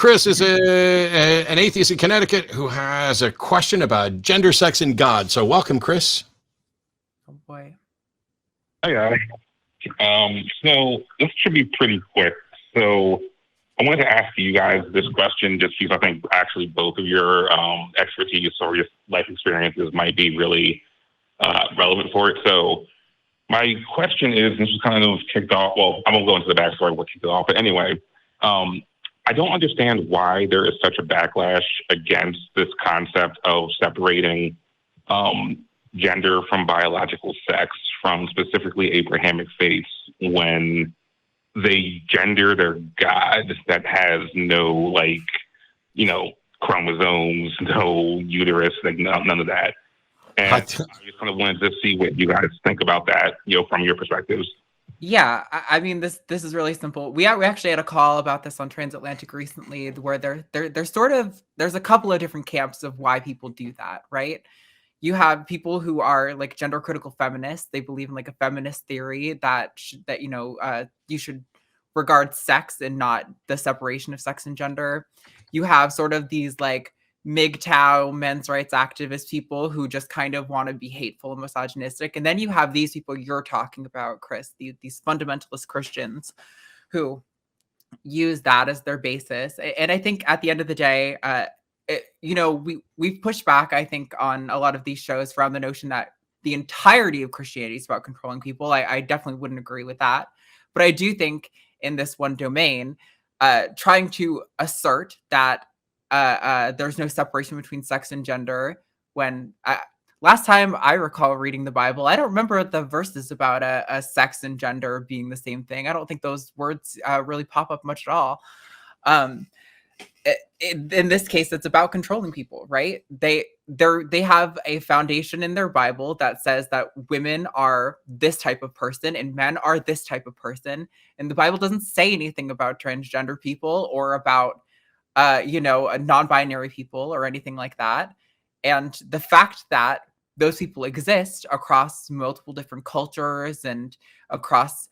Chris is an atheist in Connecticut who has a question about gender, sex, and God. So welcome, Chris. Oh boy. Hi guys. So this should be pretty quick. So I wanted to ask you guys this question just because I think actually both of your expertise or your life experiences might be really relevant for it. So my question is, this was kind of kicked off, well, I won't go into the backstory of what kicked it off, but anyway, I don't understand why there is such a backlash against this concept of separating gender from biological sex from specifically Abrahamic faiths when they gender their God that has no, like, you know, chromosomes, no uterus, like none of that. And I just kind of wanted to see what you guys think about that, you know, from your perspectives. Yeah, I mean, this is really simple. We actually had a call about this on Transatlantic recently, where there's a couple of different camps of why people do that, right? You have people who are like gender critical feminists. They believe in like a feminist theory that you should regard sex and not the separation of sex and gender. You have sort of these like MGTOW men's rights activist people who just kind of want to be hateful and misogynistic. And then you have these people you're talking about, Chris, these fundamentalist Christians who use that as their basis. And I think at the end of the day, we've pushed back, I think, on a lot of these shows around the notion that the entirety of Christianity is about controlling people. I definitely wouldn't agree with that. But I do think in this one domain, trying to assert that there's no separation between sex and gender, when last time I recall reading the Bible, I don't remember the verses about a sex and gender being the same thing. I don't think those words really pop up much at all. In this case, it's about controlling people, right? They have a foundation in their Bible that says that women are this type of person and men are this type of person. And the Bible doesn't say anything about transgender people or about non-binary people or anything like that. And the fact that those people exist across multiple different cultures and across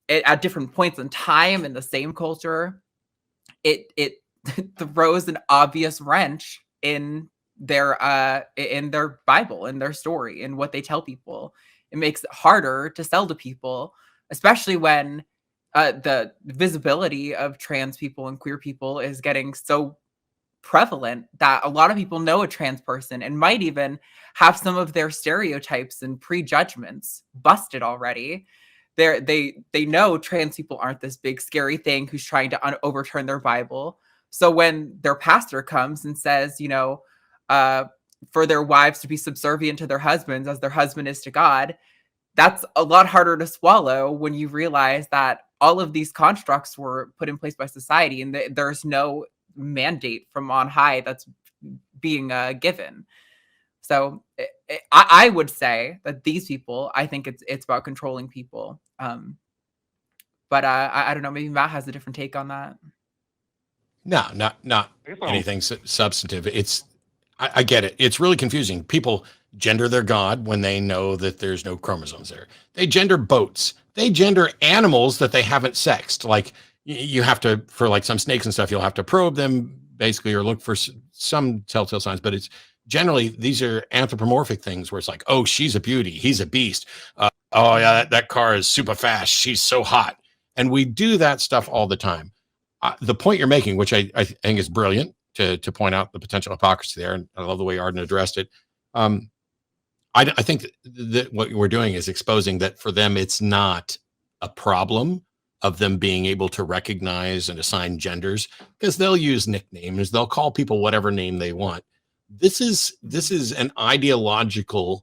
at different points in time in the same culture, it throws an obvious wrench in their Bible, in their story, in what they tell people. It makes it harder to sell to people, especially when the visibility of trans people and queer people is getting so prevalent that a lot of people know a trans person and might even have some of their stereotypes and prejudgments busted already. They know trans people aren't this big scary thing who's trying to overturn their Bible. So when their pastor comes and says, for their wives to be subservient to their husbands as their husband is to God, that's a lot harder to swallow when you realize that all of these constructs were put in place by society and there's no mandate from on high that's being given. So I would say that these people, I think it's about controlling people. But I don't know, maybe Matt has a different take on that. No, not anything substantive. I get it. It's really confusing. People gender their God when they know that there's no chromosomes there. They gender boats. They gender animals that they haven't sexed. Like you have to, for like some snakes and stuff, you'll have to probe them basically or look for some telltale signs. But it's generally, these are anthropomorphic things where it's like, oh, she's a beauty. He's a beast. Oh yeah, that car is super fast. She's so hot. And we do that stuff all the time. The point you're making, which I think is brilliant to point out the potential hypocrisy there. And I love the way Arden addressed it. I think that what we're doing is exposing that for them, it's not a problem of them being able to recognize and assign genders, because they'll use nicknames. They'll call people whatever name they want. This is an ideological,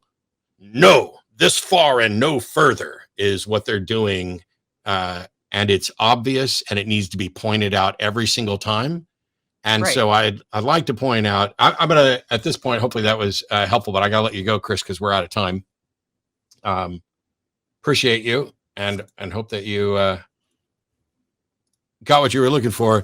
no, this far and no further is what they're doing. And it's obvious and it needs to be pointed out every single time. And right. So I'd like to point out, I'm going to, at this point, hopefully that was helpful, but I got to let you go, Chris, because we're out of time. Appreciate you and hope that you got what you were looking for.